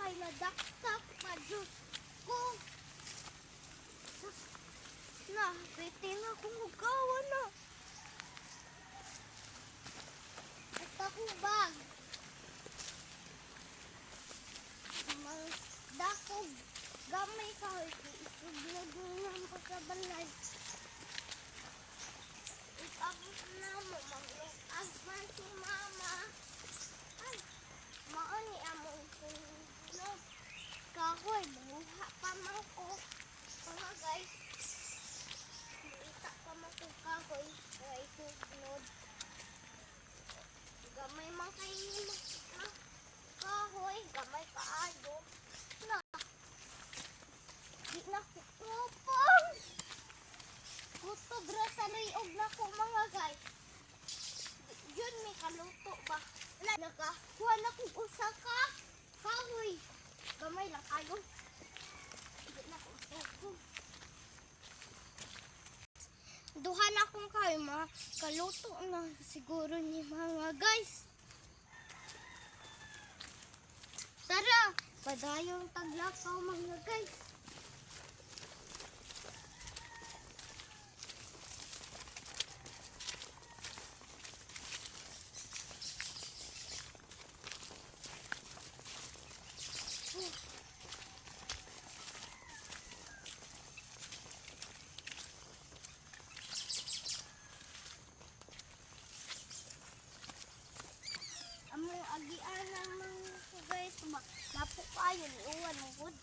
kay nadaktak madjud ko. Na, pwede na akong hugawan na. Ito akong bag. Dakog gamay ka isuglog lang ko sa balay. Itapos na mo mag-lukas man si mama. Ay, maani among sunod. Kahoy, buha pa man ko. Mga guys, kita pa man ko kahoy. Kaya sunod. Gamay man kayo kahoy, gamay kaado. Na, di na ko kupang. Kutog ra sa liog na ko mga guys. Yun may kaluto ba? Nakakuha na kong usa ka kahoy. Gamay lang kayo. Di na ko kupang. Duha na akong kahoy, mga kaluto na siguro ni mga guys. Tara, padayong taglakaw mga guys. Among agian naman ko guys, napo kayo iuwan mo gud.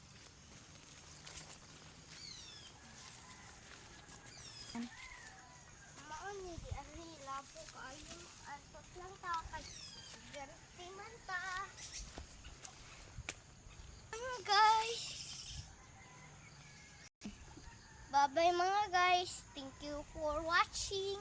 Maon ni di ari lapo kayo atos lang ta kay gerti man ta. Guys, bye bye mga guys, thank you for watching.